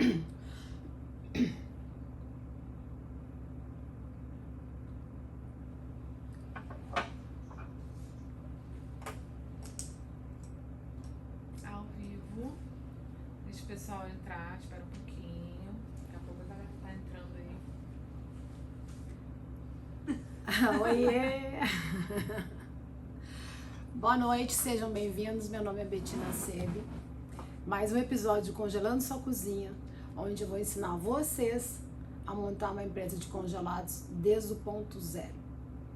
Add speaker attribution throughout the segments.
Speaker 1: Ao vivo. Deixa o pessoal entrar, espera um pouquinho. Daqui a pouco a galera tá entrando aí.
Speaker 2: Oiê! Boa noite, sejam bem-vindos. Meu nome é Bettina Sebe. Mais um episódio de Congelando Sua Cozinha, onde eu vou ensinar vocês a montar uma empresa de congelados desde o ponto zero,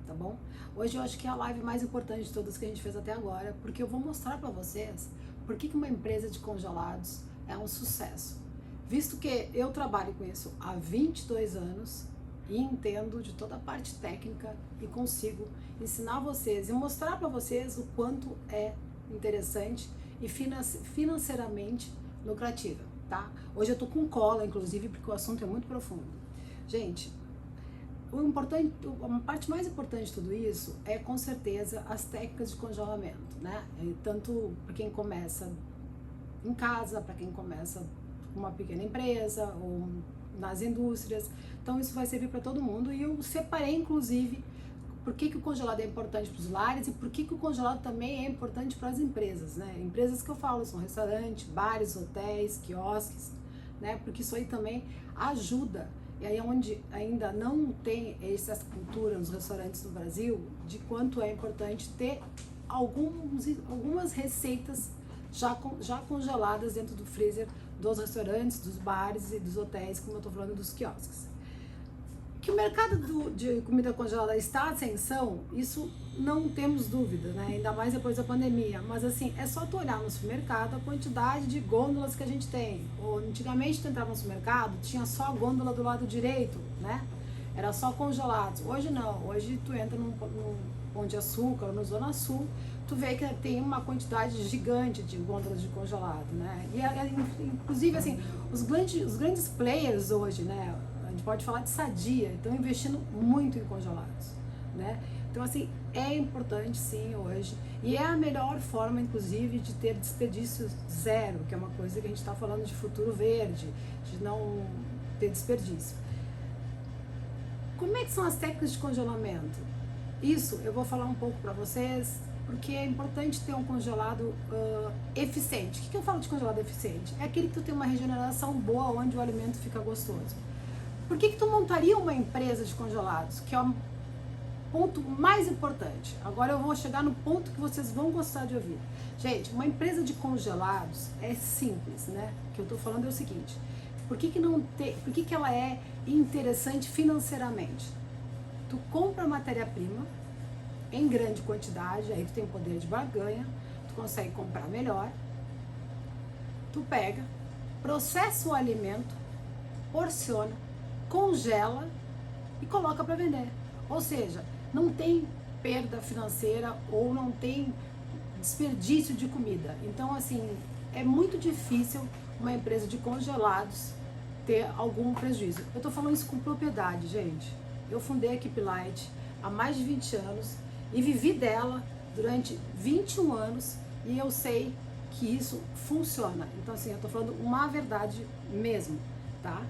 Speaker 2: tá bom? Hoje eu acho que é a live mais importante de todas que a gente fez até agora, porque eu vou mostrar para vocês por que uma empresa de congelados é um sucesso. Visto que eu trabalho com isso há 22 anos e entendo de toda a parte técnica e consigo ensinar vocês e mostrar para vocês o quanto é interessante e financeiramente lucrativa, tá? Hoje eu tô com cola, inclusive, porque o assunto é muito profundo. Gente, a parte mais importante de tudo isso é, com certeza, as técnicas de congelamento, né? Tanto para quem começa em casa, para quem começa com uma pequena empresa ou nas indústrias. Então isso vai servir para todo mundo e eu separei, inclusive, por que o congelado é importante para os lares e por que o congelado também é importante para as empresas, né? Empresas que eu falo são restaurantes, bares, hotéis, quiosques, né? Porque isso aí também ajuda. E aí onde ainda não tem essa cultura nos restaurantes do Brasil, de quanto é importante ter algumas receitas já congeladas dentro do freezer dos restaurantes, dos bares e dos hotéis, como eu tô falando dos quiosques. Que o mercado de comida congelada está em ascensão, isso não temos dúvida, né? Ainda mais depois da pandemia. Mas assim, é só tu olhar no supermercado a quantidade de gôndolas que a gente tem. Ou, antigamente tu entrava no supermercado, tinha só a gôndola do lado direito, né? Era só congelados. Hoje não, hoje tu entra num Pão de Açúcar, no Zona Sul, tu vê que tem uma quantidade gigante de gôndolas de congelado, né? E inclusive assim, os grandes players hoje, né? A gente pode falar de Sadia, estão investindo muito em congelados, né? Então assim, é importante sim hoje, e é a melhor forma inclusive de ter desperdício zero, que é uma coisa que a gente está falando de futuro verde, de não ter desperdício. Como é que são as técnicas de congelamento? Isso eu vou falar um pouco para vocês, porque é importante ter um congelado eficiente. O que eu falo de congelado eficiente? É aquele que tu tem uma regeneração boa, onde o alimento fica gostoso. Por que tu montaria uma empresa de congelados? Que é o ponto mais importante. Agora eu vou chegar no ponto que vocês vão gostar de ouvir. Gente, uma empresa de congelados é simples, né? O que eu tô falando é o seguinte: por que ela é interessante financeiramente? Tu compra matéria-prima em grande quantidade, aí tu tem poder de barganha, tu consegue comprar melhor, tu pega, processa o alimento, porciona, congela e coloca para vender. Ou seja, não tem perda financeira ou não tem desperdício de comida. Então, assim, é muito difícil uma empresa de congelados ter algum prejuízo. Eu tô falando isso com propriedade, gente. Eu fundei a Keep Light há mais de 20 anos e vivi dela durante 21 anos e eu sei que isso funciona. Então, assim, eu tô falando uma verdade mesmo, tá?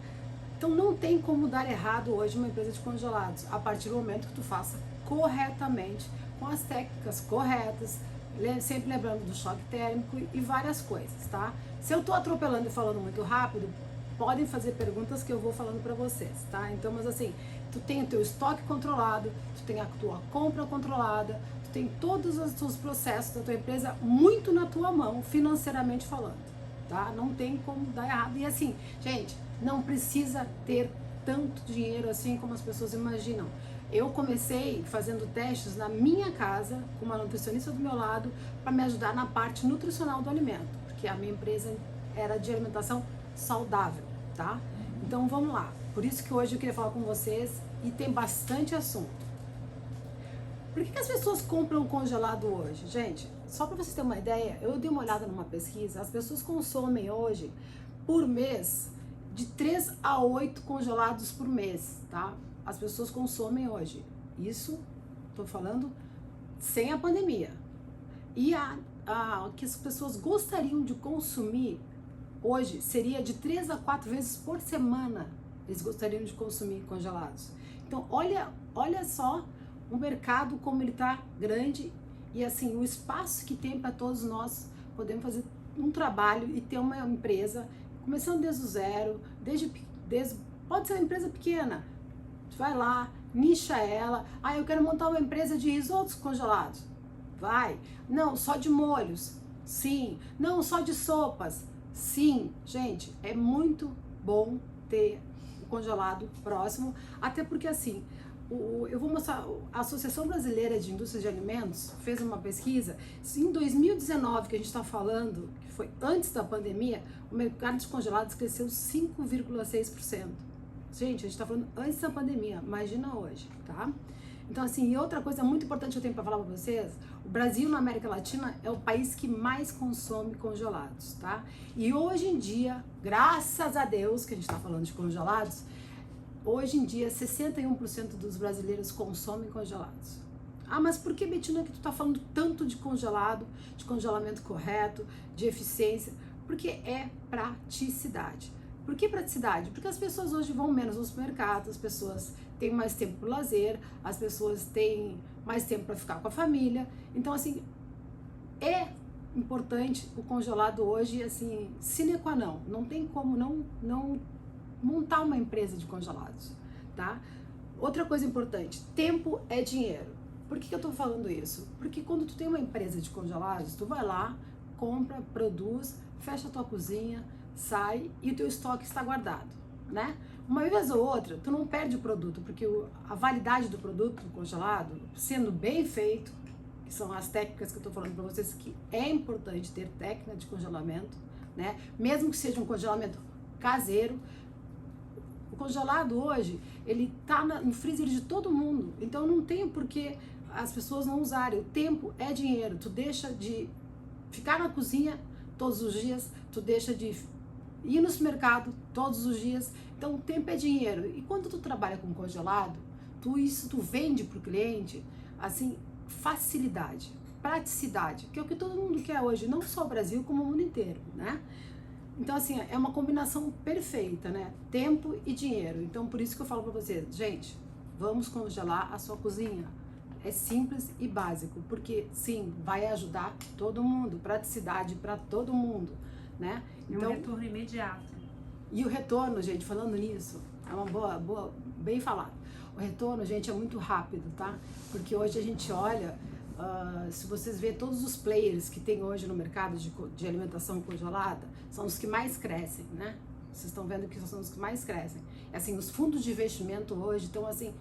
Speaker 2: Então, não tem como dar errado hoje uma empresa de congelados, a partir do momento que tu faça corretamente, com as técnicas corretas, sempre lembrando do choque térmico e várias coisas, tá? Se eu tô atropelando e falando muito rápido, podem fazer perguntas que eu vou falando para vocês, tá? Então, mas assim, tu tem o teu estoque controlado, tu tem a tua compra controlada, tu tem todos os teus processos da tua empresa muito na tua mão, financeiramente falando, tá? Não tem como dar errado. E assim, gente, não precisa ter tanto dinheiro assim como as pessoas imaginam. Eu comecei fazendo testes na minha casa, com uma nutricionista do meu lado, para me ajudar na parte nutricional do alimento, porque a minha empresa era de alimentação saudável, tá? Então vamos lá. Por isso que hoje eu queria falar com vocês e tem bastante assunto. Por que as pessoas compram congelado hoje? Gente, só para vocês terem uma ideia, eu dei uma olhada numa pesquisa, as pessoas consomem hoje, por mês, de 3 a 8 congelados por mês, tá? As pessoas consomem hoje. Isso, tô falando, sem a pandemia. E que as pessoas gostariam de consumir hoje seria de 3 a 4 vezes por semana eles gostariam de consumir congelados. Então, olha só o mercado como ele está grande e assim, o espaço que tem para todos nós podemos fazer um trabalho e ter uma empresa, começando desde o zero, pode ser uma empresa pequena, vai lá, nicha ela, eu quero montar uma empresa de risotos congelados, vai, não, só de molhos, sim, não, só de sopas, sim, gente, é muito bom ter o congelado próximo, até porque assim, eu vou mostrar, a Associação Brasileira de Indústria de Alimentos fez uma pesquisa, em 2019, que a gente está falando, que foi antes da pandemia, o mercado de congelados cresceu 5,6%. Gente, a gente está falando antes da pandemia, imagina hoje, tá? Então, assim, e outra coisa muito importante que eu tenho para falar para vocês, o Brasil na América Latina é o país que mais consome congelados, tá? E hoje em dia, graças a Deus que a gente está falando de congelados, hoje em dia 61% dos brasileiros consomem congelados. Mas por que, Betina, que tu tá falando tanto de congelado, de congelamento correto, de eficiência? Porque é praticidade. Por que praticidade? Porque as pessoas hoje vão menos no supermercado, as pessoas têm mais tempo para lazer, as pessoas têm mais tempo para ficar com a família. Então, assim, é importante o congelado hoje, assim, sine qua non. Não tem como não montar uma empresa de congelados, tá? Outra coisa importante, tempo é dinheiro. Por que eu tô falando isso? Porque quando tu tem uma empresa de congelados, tu vai lá, compra, produz, fecha a tua cozinha, sai e o teu estoque está guardado, né? Uma vez ou outra, tu não perde o produto, porque a validade do produto congelado, sendo bem feito, que são as técnicas que eu tô falando para vocês, que é importante ter técnica de congelamento, né? Mesmo que seja um congelamento caseiro, o congelado hoje, ele tá no freezer de todo mundo, então não tem por que as pessoas não usarem. O tempo é dinheiro, tu deixa de ficar na cozinha todos os dias, tu deixa de ir no supermercado todos os dias, então o tempo é dinheiro. E quando tu trabalha com congelado, tu vende pro cliente, assim, facilidade, praticidade, que é o que todo mundo quer hoje, não só o Brasil, como o mundo inteiro, né? Então, assim, é uma combinação perfeita, né? Tempo e dinheiro. Então, por isso que eu falo pra vocês, gente, vamos congelar a sua cozinha. É simples e básico, porque, sim, vai ajudar todo mundo, praticidade para todo mundo, né?
Speaker 3: Então, um retorno imediato.
Speaker 2: E o retorno, gente, falando nisso, é uma boa, bem falado. O retorno, gente, é muito rápido, tá? Porque hoje a gente olha, se vocês verem todos os players que tem hoje no mercado de alimentação congelada, são os que mais crescem, né? Vocês estão vendo que são os que mais crescem. Assim, os fundos de investimento hoje estão, assim,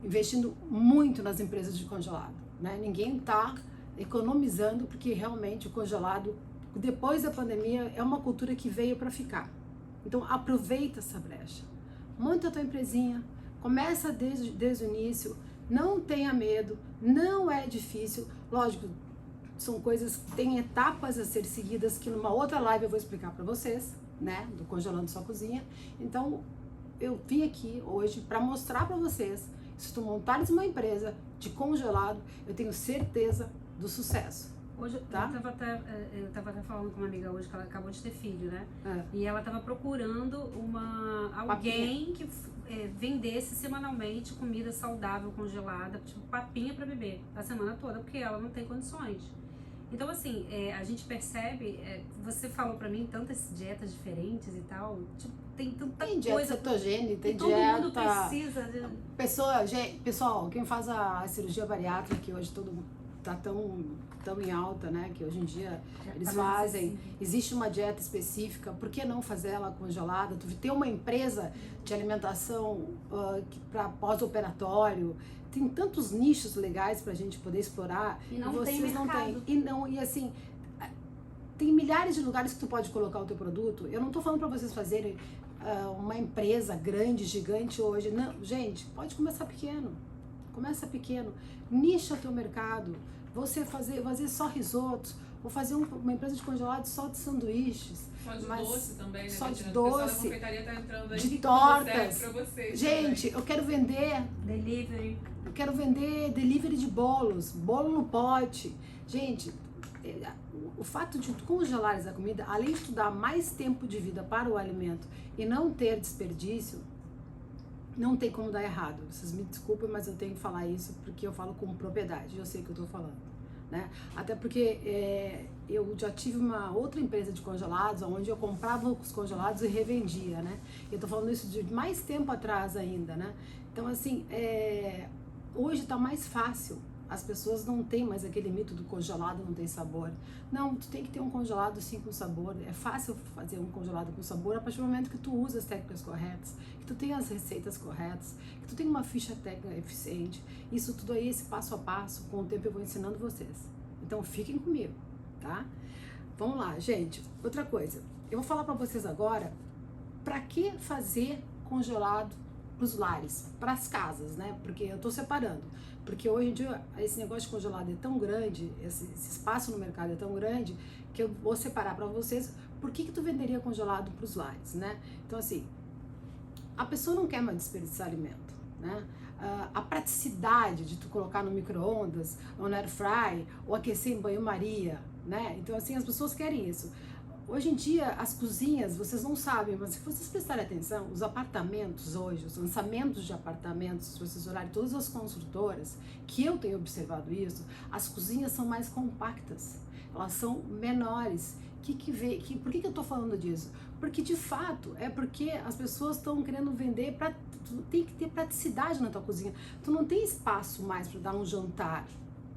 Speaker 2: investindo muito nas empresas de congelado, né? Ninguém está economizando, porque realmente o congelado, depois da pandemia, é uma cultura que veio para ficar. Então, aproveita essa brecha. Monta a tua empresinha, começa desde o início, não tenha medo, não é difícil. Lógico, são coisas que têm etapas a ser seguidas, que numa outra live eu vou explicar para vocês, né? Do Congelando Sua Cozinha. Então, eu vim aqui hoje para mostrar para vocês, se tu montares uma empresa de congelado, eu tenho certeza do sucesso.
Speaker 3: Hoje,
Speaker 2: tá?
Speaker 3: eu tava até falando com uma amiga hoje que ela acabou de ter filho, né? E ela tava procurando alguém que vendesse semanalmente comida saudável, congelada, tipo papinha para beber a semana toda, porque ela não tem condições. Então, assim, a gente percebe, você falou pra mim tantas dietas diferentes e tal, tipo, tem tanta
Speaker 2: tem
Speaker 3: coisa.
Speaker 2: Dieta cetogênica, tem
Speaker 3: todo
Speaker 2: dieta...
Speaker 3: mundo precisa de...
Speaker 2: Pessoal, quem faz a cirurgia bariátrica, que hoje todo mundo tá tão em alta, né, que hoje em dia eles fazem, existe uma dieta específica, por que não fazer ela congelada? Tu tem uma empresa de alimentação para pós-operatório, tem tantos nichos legais pra gente poder explorar,
Speaker 3: e não
Speaker 2: vocês
Speaker 3: tem
Speaker 2: não
Speaker 3: mercado.
Speaker 2: têm, e assim, tem milhares de lugares que tu pode colocar o teu produto. Eu não tô falando pra vocês fazerem uma empresa grande, gigante hoje, não, gente, pode começar pequeno, começa pequeno, nicha teu mercado. Você fazer só risotos, ou fazer uma empresa de congelados só de sanduíches.
Speaker 1: Só de doce também, né?
Speaker 2: Só de
Speaker 1: Betina?
Speaker 2: doce.
Speaker 1: O pessoal da confeitaria tá entrando aí,
Speaker 2: de tortas.
Speaker 1: Pra vocês
Speaker 2: gente,
Speaker 1: também.
Speaker 2: eu quero vender.
Speaker 3: Delivery.
Speaker 2: Eu quero vender delivery de bolos, bolo no pote. Gente, o fato de tu congelares a comida, além de tu dar mais tempo de vida para o alimento e não ter desperdício, não tem como dar errado. Vocês me desculpem, mas eu tenho que falar isso porque eu falo com propriedade, eu sei o que eu tô falando, né? Até porque eu já tive uma outra empresa de congelados, onde eu comprava os congelados e revendia, né? Eu tô falando isso de mais tempo atrás ainda, né? Então, assim, hoje tá mais fácil. As pessoas não têm mais aquele mito do congelado não tem sabor. Não, tu tem que ter um congelado sim com sabor. É fácil fazer um congelado com sabor a partir do momento que tu usa as técnicas corretas, que tu tem as receitas corretas, que tu tem uma ficha técnica eficiente. Isso tudo aí, esse passo a passo, com o tempo eu vou ensinando vocês. Então fiquem comigo, tá? Vamos lá, gente. Outra coisa, eu vou falar para vocês agora para que fazer congelado para os lares, para as casas, né? Porque eu tô separando. Porque hoje em dia esse negócio de congelado é tão grande, esse espaço no mercado é tão grande, que eu vou separar para vocês por que tu venderia congelado para os lares, né? Então, assim, a pessoa não quer mais desperdiçar alimento, né? A praticidade de tu colocar no micro-ondas, ou no air fry, ou aquecer em banho-maria, né? Então, assim, as pessoas querem isso. Hoje em dia, as cozinhas, vocês não sabem, mas se vocês prestarem atenção, os apartamentos hoje, os lançamentos de apartamentos, se vocês olharem todas as construtoras, que eu tenho observado isso, as cozinhas são mais compactas, elas são menores. Por que eu tô falando disso? Porque, de fato, é porque as pessoas estão querendo vender, tu tem que ter praticidade na tua cozinha. Tu não tem espaço mais para dar um jantar.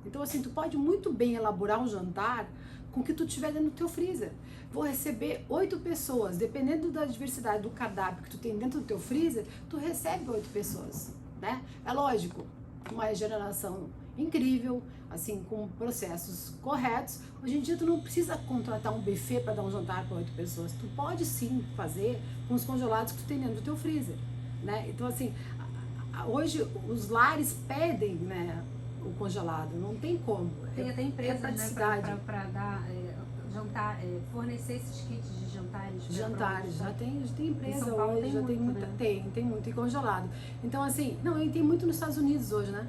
Speaker 2: Então, assim, tu pode muito bem elaborar um jantar com o que tu tiver dentro do teu freezer. Vou receber 8 pessoas, dependendo da diversidade do cardápio que tu tem dentro do teu freezer, tu recebe 8 pessoas, né? É lógico, uma regeneração incrível, assim, com processos corretos. Hoje em dia tu não precisa contratar um buffet para dar um jantar para 8 pessoas. Tu pode sim fazer com os congelados que tu tem dentro do teu freezer, né? Então, assim, hoje os lares pedem, né, o congelado, não tem como.
Speaker 3: Tem até empresas,
Speaker 2: praticidade.
Speaker 3: né, para dar jantar, fornecer esses kits de jantares.
Speaker 2: Jantares, já tem empresa
Speaker 3: em São Paulo,
Speaker 2: hoje,
Speaker 3: tem
Speaker 2: já
Speaker 3: muito,
Speaker 2: tem muita,
Speaker 3: né?
Speaker 2: tem muito e congelado. Então, assim, não, e tem muito nos Estados Unidos hoje, né?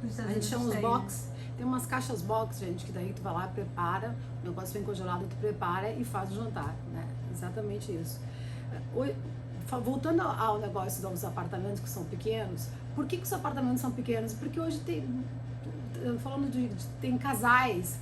Speaker 2: A gente chama os box, tem umas caixas box, gente, que daí tu vai lá, prepara, o negócio vem congelado, tu prepara e faz o jantar, né? Exatamente isso. Voltando ao negócio dos apartamentos que são pequenos, por que os apartamentos são pequenos? Porque hoje falando tem casais,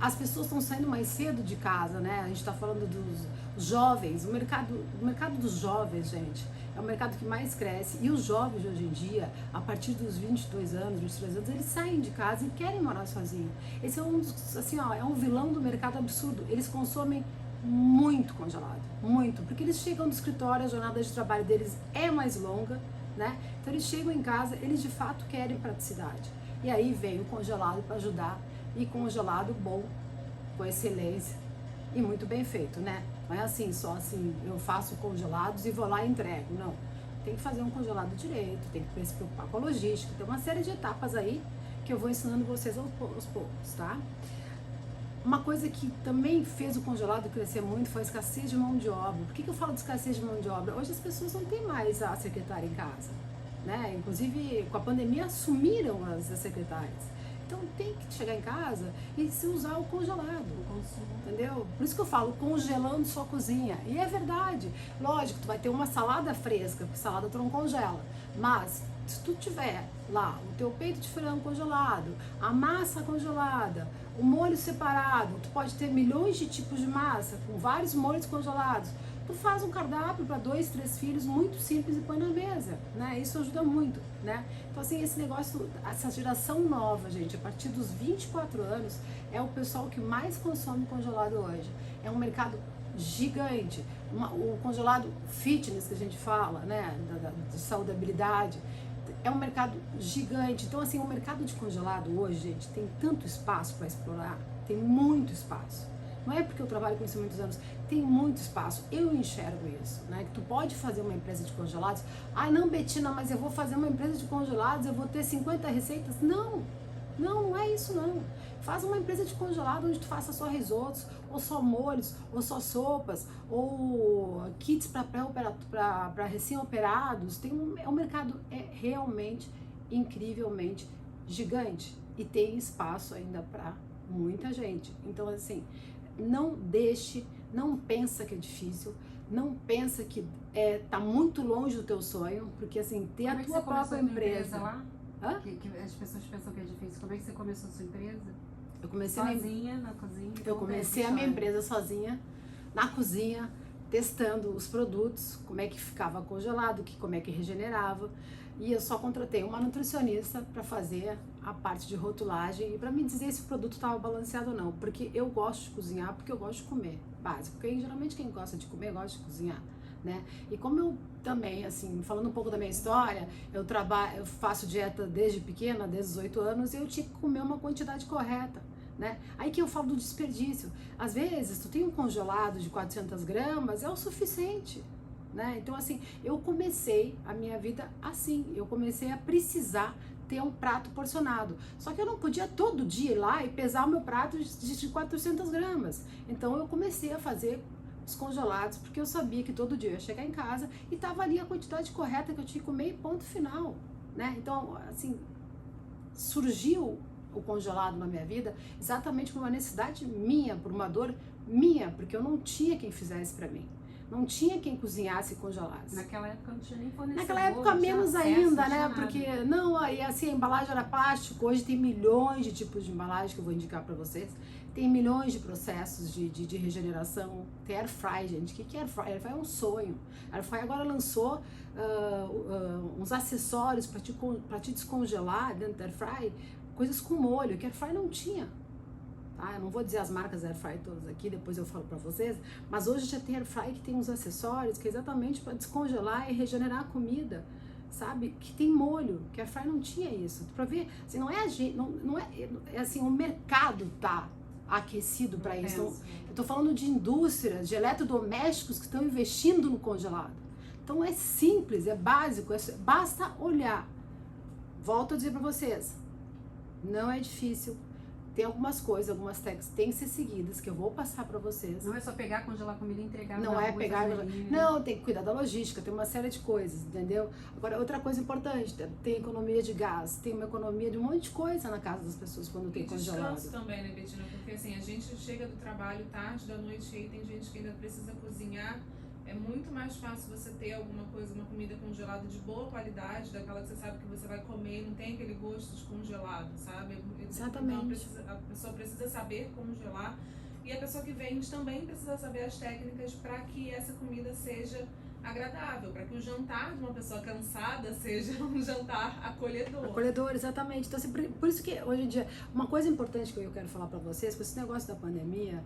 Speaker 2: as pessoas estão saindo mais cedo de casa, né? A gente está falando dos jovens, o mercado dos jovens, gente, é o mercado que mais cresce. E os jovens hoje em dia, a partir dos 22 anos, 23 anos, eles saem de casa e querem morar sozinhos. Esse é é um vilão do mercado absurdo. Eles consomem muito congelado, muito, porque eles chegam do escritório, a jornada de trabalho deles é mais longa, né? Então eles chegam em casa, eles de fato querem praticidade. E aí vem o congelado para ajudar, e congelado bom, com excelência e muito bem feito, né? Não é assim, só assim, eu faço congelados e vou lá e entrego, não. Tem que fazer um congelado direito, tem que se preocupar com a logística, tem uma série de etapas aí que eu vou ensinando vocês aos poucos, tá? Uma coisa que também fez o congelado crescer muito foi a escassez de mão de obra. Por que eu falo de escassez de mão de obra? Hoje as pessoas não têm mais a secretária em casa, né? Inclusive, com a pandemia, sumiram as secretárias. Então tem que chegar em casa e se usar o congelado, entendeu? Por isso que eu falo, congelando sua cozinha. E é verdade. Lógico, tu vai ter uma salada fresca, porque salada tu não congela. Mas se tu tiver lá o teu peito de frango congelado, a massa congelada, o molho separado, tu pode ter milhões de tipos de massa, com vários molhos congelados. Tu faz um cardápio para 2, 3 filhos muito simples e põe na mesa, né? Isso ajuda muito, né? Então, assim, esse negócio, essa geração nova, gente, a partir dos 24 anos, é o pessoal que mais consome congelado hoje. É um mercado gigante. O congelado fitness que a gente fala, né? De saudabilidade, é um mercado gigante. Então, assim, o mercado de congelado hoje, gente, tem tanto espaço para explorar, tem muito espaço. Não é porque eu trabalho com isso há muitos anos, tem muito espaço, eu enxergo isso, né? Que tu pode fazer uma empresa de congelados. Ah, não, Betina, mas eu vou fazer uma empresa de congelados, eu vou ter 50 receitas. Não é isso não. Faz uma empresa de congelado onde tu faça só risotos, ou só molhos, ou só sopas, ou kits para recém-operados. O mercado é realmente, incrivelmente gigante e tem espaço ainda para muita gente. Então, assim, não deixe, não pensa que é difícil, não pensa que tá muito longe do teu sonho, porque assim, ter a tua própria empresa
Speaker 3: lá? Que as pessoas pensam que é difícil. Como é que você começou a sua empresa?
Speaker 2: Eu comecei
Speaker 3: sozinha na cozinha.
Speaker 2: Eu comecei a minha empresa sozinha, na cozinha, testando os produtos, como é que ficava congelado, como é que regenerava. E eu só contratei uma nutricionista para fazer a parte de rotulagem e para me dizer se o produto estava balanceado ou não. Porque eu gosto de cozinhar, porque eu gosto de comer, básico. Porque geralmente quem gosta de comer, gosta de cozinhar, né? E como eu também, assim, falando um pouco da minha história, eu faço dieta desde pequena, desde os 8 anos, e eu tinha que comer uma quantidade correta, né? Aí que eu falo do desperdício. Às vezes, tu tem um congelado de 400 gramas, é o suficiente, né? Então, assim, eu comecei a minha vida assim, eu comecei a precisar ter um prato porcionado. Só que eu não podia todo dia ir lá e pesar o meu prato de 400 gramas. Então, eu comecei a fazer os congelados, porque eu sabia que todo dia eu ia chegar em casa e tava ali a quantidade correta que eu tinha que comer e ponto final, né? Então, assim, surgiu o congelado na minha vida exatamente por uma necessidade minha, por uma dor minha, porque eu não tinha quem fizesse para mim. Não tinha quem cozinhasse e congelasse.
Speaker 3: Naquela época não tinha nem fornecedor.
Speaker 2: Naquela época menos ainda, né? Porque, não, aí assim, a embalagem era plástico. Hoje tem milhões de tipos de embalagem que eu vou indicar para vocês. Tem milhões de processos de regeneração. Tem air fry, gente. O que é air fry? Air fry é um sonho. Air fry agora lançou uns acessórios para te descongelar dentro da air fry, coisas com molho, que air fry não tinha. Tá? Eu não vou dizer as marcas air fry todas aqui, depois eu falo para vocês, mas hoje já tem air fry que tem uns acessórios que é exatamente para descongelar e regenerar a comida, sabe? Que tem molho, que air fry não tinha isso. Para ver, assim, não é a gente, não é assim, o mercado tá aquecido para isso. Então, eu tô falando de indústrias, de eletrodomésticos que estão investindo no congelado. Então é simples, é básico, basta olhar. Volto a dizer para vocês, não é difícil. Tem algumas coisas, algumas técnicas que têm que ser seguidas, que eu vou passar para vocês.
Speaker 3: Não é só pegar, congelar comida e entregar.
Speaker 2: Não é pegar, não, tem que cuidar da logística, tem uma série de coisas, entendeu? Agora, outra coisa importante, tem economia de gás, tem uma economia de um monte de coisa na casa das pessoas quando tem congelado.
Speaker 1: Descanso também, né, Betina? Porque assim, a gente chega do trabalho tarde da noite e aí tem gente que ainda precisa cozinhar. É muito mais fácil você ter alguma coisa, uma comida congelada de boa qualidade, daquela que você sabe que você vai comer e não tem aquele gosto de congelado, sabe?
Speaker 2: Exatamente.
Speaker 1: Então a pessoa precisa saber congelar e a pessoa que vende também precisa saber as técnicas para que essa comida seja agradável, para que o jantar de uma pessoa cansada seja um jantar acolhedor.
Speaker 2: Acolhedor, exatamente. Então, assim, por isso que hoje em dia, uma coisa importante que eu quero falar para vocês, com esse negócio da pandemia,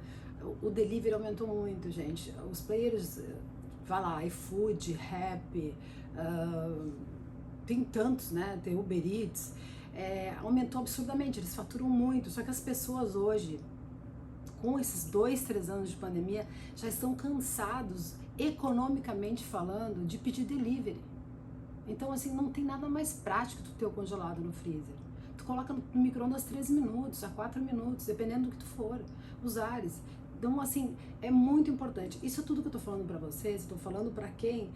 Speaker 2: o delivery aumentou muito, gente. Os players, vai lá, iFood, Rappi, tem tantos, né? Tem Uber Eats, aumentou absurdamente, eles faturam muito, só que as pessoas hoje, com esses 2, 3 anos de pandemia, já estão cansados, economicamente falando, de pedir delivery. Então, assim, não tem nada mais prático do teu congelado no freezer. Tu coloca no micro-ondas 3 minutos, a 4 minutos, dependendo do que tu for, os ares. Então, assim, é muito importante. Isso tudo que eu tô falando para vocês, eu tô falando para quem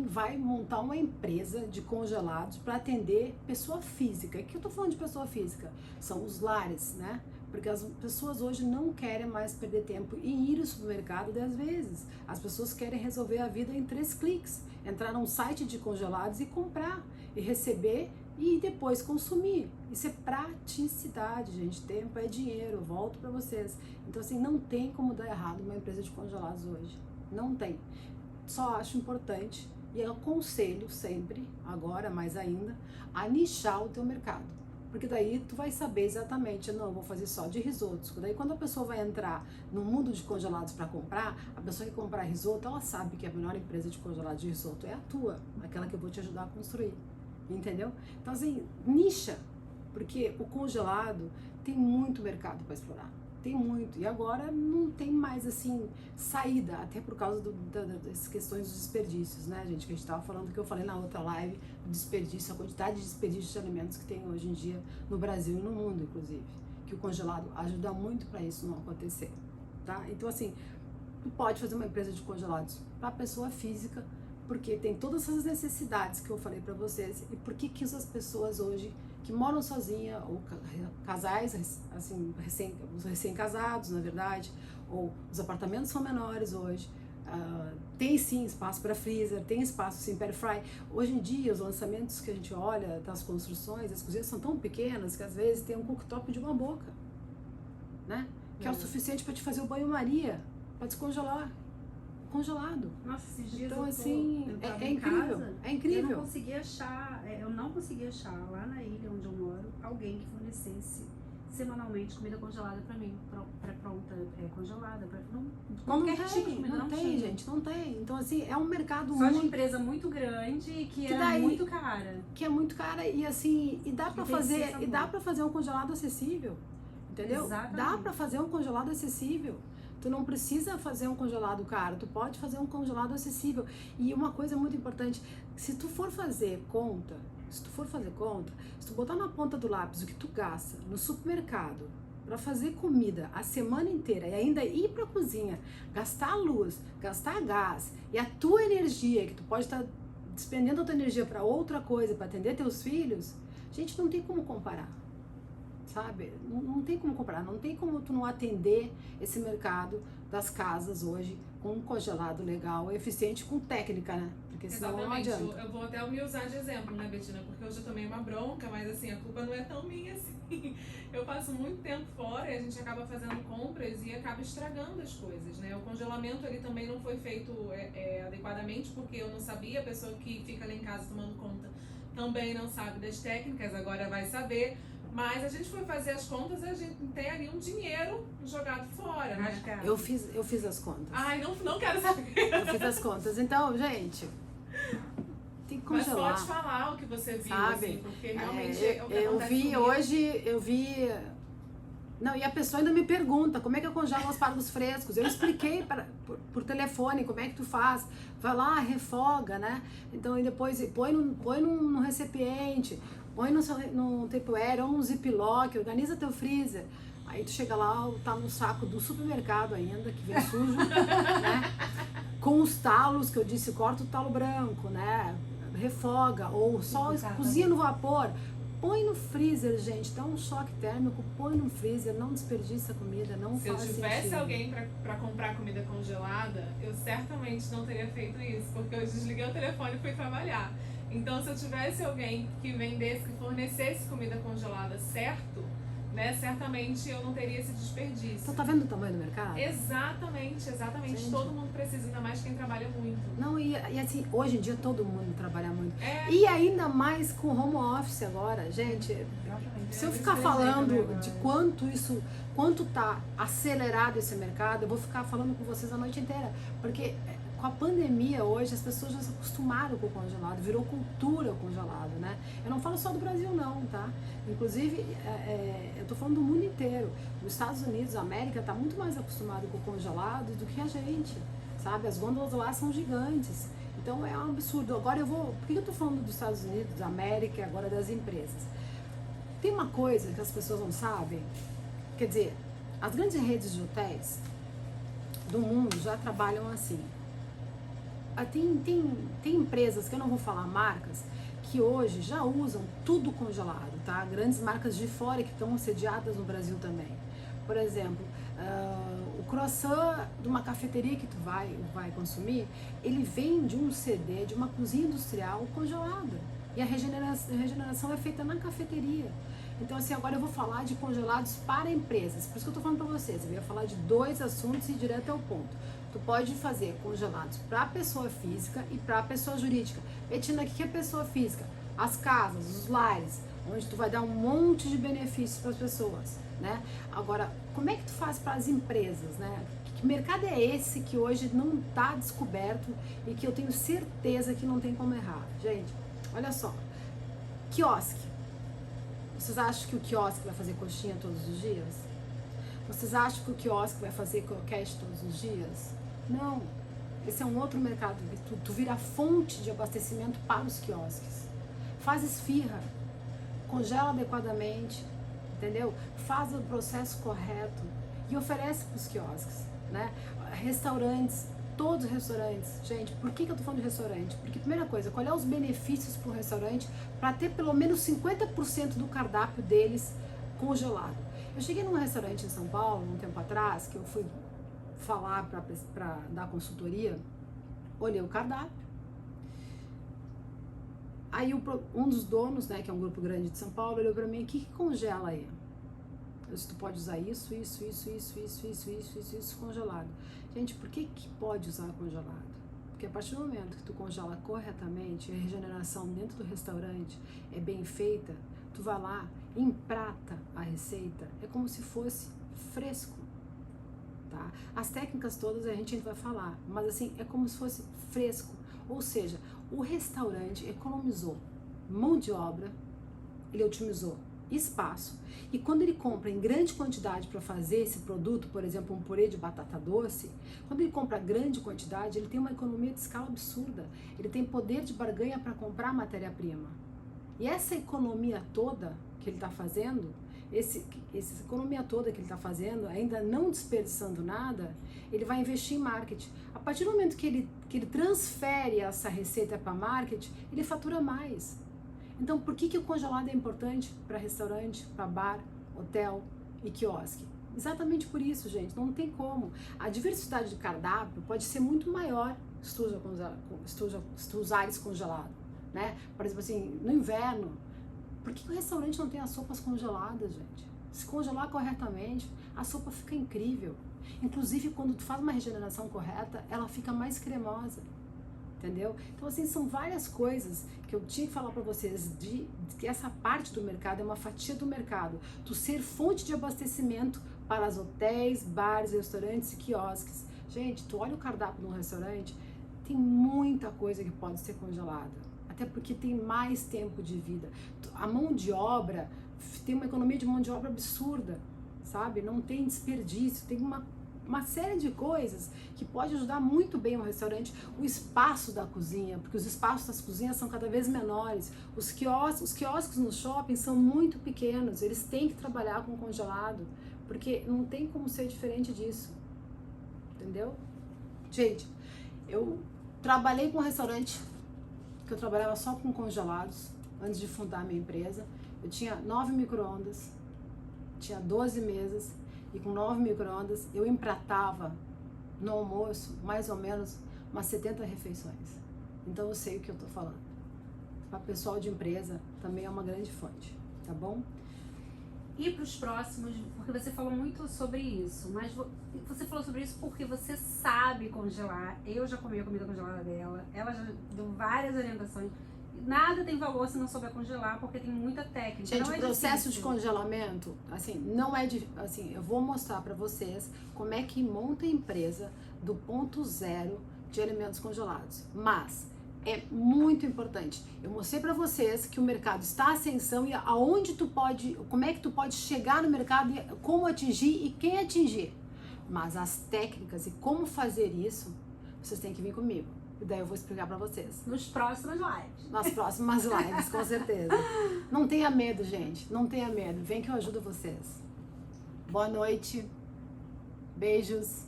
Speaker 2: vai montar uma empresa de congelados para atender pessoa física. E que eu tô falando de pessoa física? São os lares, né? Porque as pessoas hoje não querem mais perder tempo em ir ao supermercado 10 vezes. As pessoas querem resolver a vida em 3 cliques. Entrar num site de congelados e comprar, e receber e depois consumir. Isso é praticidade, gente. Tempo é dinheiro, eu volto para vocês. Então, assim, não tem como dar errado uma empresa de congelados hoje. Não tem. Só acho importante, e eu aconselho sempre, agora mais ainda, a nichar o teu mercado. Porque daí tu vai saber exatamente, não, eu vou fazer só de risotos. Daí quando a pessoa vai entrar no mundo de congelados para comprar, a pessoa que comprar risoto, ela sabe que a melhor empresa de congelados de risoto é a tua, aquela que eu vou te ajudar a construir. Entendeu? Então, assim, nicha, porque o congelado tem muito mercado para explorar. Tem muito. E agora não tem mais, assim, saída, até por causa das questões dos desperdícios, né, gente? Que a gente tava falando, que eu falei na outra live, do desperdício, a quantidade de desperdício de alimentos que tem hoje em dia no Brasil e no mundo, inclusive. Que o congelado ajuda muito para isso não acontecer, tá? Então, assim, tu pode fazer uma empresa de congelados para pessoa física, porque tem todas essas necessidades que eu falei para vocês. E por que as pessoas hoje que moram sozinha, ou casais, assim, os recém-casados, na verdade, ou os apartamentos são menores hoje. Tem sim espaço para freezer, tem espaço sim para air fry. Hoje em dia, os lançamentos que a gente olha das construções, as cozinhas são tão pequenas que às vezes tem um cooktop de uma boca, né? Que é o suficiente para te fazer o banho-maria, para descongelar. Congelado.
Speaker 3: Nossa, esses dias
Speaker 2: então,
Speaker 3: eu
Speaker 2: assim,
Speaker 3: tava
Speaker 2: é
Speaker 3: em
Speaker 2: incrível.
Speaker 3: casa,
Speaker 2: É incrível.
Speaker 3: eu não consegui achar lá na ilha onde eu moro alguém que fornecesse semanalmente comida congelada pra mim, pré-pronta, congelada,
Speaker 2: Não tem,
Speaker 3: tinha.
Speaker 2: gente, não tem. Então, assim, é um mercado
Speaker 3: só de empresa muito grande que era
Speaker 2: daí,
Speaker 3: muito cara.
Speaker 2: Que é muito cara e assim, e dá pra fazer um congelado acessível. Entendeu?
Speaker 3: Exatamente.
Speaker 2: Dá pra fazer um congelado acessível. Tu não precisa fazer um congelado caro, tu pode fazer um congelado acessível. E uma coisa muito importante, se tu for fazer conta, se tu botar na ponta do lápis o que tu gasta no supermercado para fazer comida a semana inteira e ainda ir pra cozinha, gastar luz, gastar gás e a tua energia, que tu pode estar despendendo a tua energia para outra coisa, para atender teus filhos, gente, não tem como comparar. Sabe? Não tem como comprar, não tem como tu não atender esse mercado das casas hoje com um congelado legal, eficiente, com técnica, né? Porque senão não adianta.
Speaker 1: Eu vou até me usar de exemplo, né, Betina? Porque hoje eu tomei uma bronca, mas assim, a culpa não é tão minha assim. Eu passo muito tempo fora e a gente acaba fazendo compras e acaba estragando as coisas, né? O congelamento ele também não foi feito adequadamente porque eu não sabia, a pessoa que fica lá em casa tomando conta também não sabe das técnicas, agora vai saber. Mas a gente foi fazer as contas e a gente tem ali um dinheiro jogado fora, né?
Speaker 2: Eu fiz as contas.
Speaker 1: Ai, não quero saber.
Speaker 2: Eu fiz as contas. Então, gente, tem que congelar.
Speaker 1: Mas pode falar o que você viu,
Speaker 2: sabe?
Speaker 1: Assim, porque realmente
Speaker 2: eu vi... Não, e a pessoa ainda me pergunta como é que eu congelo aspargos frescos. Eu expliquei por telefone como é que tu faz. Vai lá, refoga, né? Então, e depois põe num recipiente, põe no Tupperware ou num ziplock, organiza teu freezer. Aí tu chega lá, tá no saco do supermercado ainda, que vem sujo, né? Com os talos, que eu disse, corta o talo branco, né? Refoga, ou só cozinha no vapor. Põe no freezer, gente, dá um choque térmico, põe no freezer, não desperdiça a comida, não faz sentido. Se eu tivesse
Speaker 1: alguém pra comprar comida congelada, eu certamente não teria feito isso, porque eu desliguei o telefone e fui trabalhar. Então, se eu tivesse alguém que vendesse, que fornecesse comida congelada certo, né, certamente eu não teria esse desperdício.
Speaker 2: Então, tá vendo o tamanho do mercado?
Speaker 1: Exatamente. Gente. Todo mundo precisa, ainda mais quem trabalha muito.
Speaker 2: Não, e assim, hoje em dia todo mundo trabalha muito. E ainda mais com home office agora, gente. Se eu ficar falando de quanto tá acelerado esse mercado, eu vou ficar falando com vocês a noite inteira. Porque com a pandemia hoje, as pessoas já se acostumaram com o congelado, virou cultura o congelado, né? Eu não falo só do Brasil não, tá? Inclusive, eu tô falando do mundo inteiro. Os Estados Unidos, a América, tá muito mais acostumado com o congelado do que a gente, sabe? As gôndolas lá são gigantes. Então é um absurdo. Agora por que eu tô falando dos Estados Unidos, da América e agora das empresas? Tem uma coisa que as pessoas não sabem, quer dizer, as grandes redes de hotéis do mundo já trabalham assim. Tem empresas, que eu não vou falar marcas, que hoje já usam tudo congelado, tá? Grandes marcas de fora que estão sediadas no Brasil também. Por exemplo, o croissant de uma cafeteria que tu vai consumir, ele vem de um CD, de uma cozinha industrial congelada. E a regeneração é feita na cafeteria. Então, assim, agora eu vou falar de congelados para empresas. Por isso que eu tô falando para vocês. Eu ia falar de 2 assuntos e ir direto ao ponto. Tu pode fazer congelados para pessoa física e para pessoa jurídica. Betina, o que é pessoa física? As casas, os lares, onde tu vai dar um monte de benefícios para as pessoas, né? Agora, como é que tu faz para as empresas, né? Que mercado é esse que hoje não está descoberto e que eu tenho certeza que não tem como errar? Gente, olha só. Quiosque. Vocês acham que o quiosque vai fazer coxinha todos os dias? Vocês acham que o quiosque vai fazer croquete todos os dias? Não. Esse é um outro mercado. Tu vira fonte de abastecimento para os quiosques. Faz esfirra. Congela adequadamente. Entendeu? Faz o processo correto. E oferece para os quiosques, né? Restaurantes. todos os restaurantes. Gente, por que eu tô falando de restaurante? Porque, primeira coisa, qual é os benefícios para o restaurante para ter pelo menos 50% do cardápio deles congelado? Eu cheguei num restaurante em São Paulo, um tempo atrás, que eu fui falar para dar consultoria, olhei o cardápio. Aí um dos donos, né, que é um grupo grande de São Paulo, olhou para mim, o que congela aí? Eu disse, tu pode usar isso congelado. Gente, por que pode usar congelado? Porque a partir do momento que tu congela corretamente, a regeneração dentro do restaurante é bem feita, tu vai lá, emprata a receita, é como se fosse fresco, tá? As técnicas todas a gente vai falar, mas assim, é como se fosse fresco. Ou seja, o restaurante economizou mão de obra, ele otimizou espaço, e quando ele compra em grande quantidade para fazer esse produto, por exemplo, um purê de batata doce, quando ele compra grande quantidade, ele tem uma economia de escala absurda, ele tem poder de barganha para comprar matéria-prima. E essa economia toda que ele está fazendo, essa economia toda que ele está fazendo, ainda não desperdiçando nada, ele vai investir em marketing. A partir do momento que ele transfere essa receita para marketing, ele fatura mais. Então, por que o congelado é importante para restaurante, para bar, hotel e quiosque? Exatamente por isso, gente, não tem como. A diversidade de cardápio pode ser muito maior se tu usares congelado, né? Por exemplo, assim, no inverno, por que o restaurante não tem as sopas congeladas, gente? Se congelar corretamente, a sopa fica incrível. Inclusive, quando tu faz uma regeneração correta, ela fica mais cremosa. Entendeu? Então, assim, são várias coisas que eu tinha que falar para vocês de que essa parte do mercado é uma fatia do mercado. Tu ser fonte de abastecimento para os hotéis, bares, restaurantes e quiosques. Gente, tu olha o cardápio de um restaurante, tem muita coisa que pode ser congelada. Até porque tem mais tempo de vida. A mão de obra, tem uma economia de mão de obra absurda, sabe? Não tem desperdício, tem uma série de coisas que pode ajudar muito bem o restaurante, o espaço da cozinha, porque os espaços das cozinhas são cada vez menores, os quiosques no shopping são muito pequenos, eles têm que trabalhar com congelado, porque não tem como ser diferente disso, entendeu? Gente, eu trabalhei com um restaurante que eu trabalhava só com congelados, antes de fundar a minha empresa, eu tinha 9 micro-ondas, tinha 12 mesas, e com 9 micro-ondas eu empratava no almoço mais ou menos umas 70 refeições. Então eu sei o que eu tô falando. Para pessoal de empresa também é uma grande fonte, tá bom?
Speaker 3: E para os próximos, porque você falou muito sobre isso, mas você falou sobre isso porque você sabe congelar. Eu já comi a comida congelada dela, ela já deu várias orientações. Nada tem valor se não souber congelar, porque tem muita técnica.
Speaker 2: Gente,
Speaker 3: não
Speaker 2: o processo
Speaker 3: difícil.
Speaker 2: de congelamento, assim, não é assim, eu vou mostrar para vocês como é que monta a empresa do ponto zero de alimentos congelados. Mas é muito importante. Eu mostrei para vocês que o mercado está em ascensão e aonde tu pode, como é que tu pode chegar no mercado e como atingir e quem atingir. Mas as técnicas e como fazer isso, vocês têm que vir comigo. E daí eu vou explicar pra vocês.
Speaker 3: Nos próximos lives.
Speaker 2: Nas próximas lives, com certeza. Não tenha medo, gente. Não tenha medo. Vem que eu ajudo vocês. Boa noite. Beijos.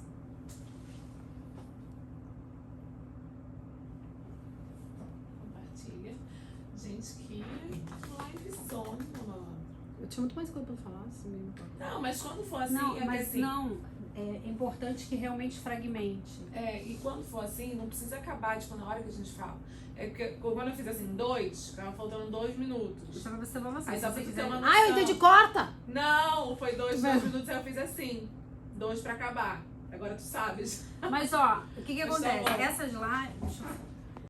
Speaker 1: Compartilha. Gente, que live zona.
Speaker 2: Eu tinha muito mais coisa pra falar. Assim,
Speaker 1: Não, mas quando for assim,
Speaker 3: Não, mas
Speaker 1: assim,
Speaker 3: é importante que realmente fragmente.
Speaker 1: e quando for assim, não precisa acabar, tipo, na hora que a gente fala. É porque quando eu fiz assim, 2, ficava faltando 2 minutos.
Speaker 3: Só pra você falar assim.
Speaker 1: Aí só
Speaker 3: se
Speaker 1: pra
Speaker 3: você
Speaker 1: você ter
Speaker 3: quiser...
Speaker 1: uma noção.
Speaker 2: Ah, eu entendi, corta!
Speaker 1: Não, foi 2 minutos, aí eu fiz assim. 2 pra acabar. Agora tu sabes.
Speaker 3: Mas ó, o que
Speaker 1: Mas tá
Speaker 3: acontece?
Speaker 1: bom.
Speaker 3: Essas lives...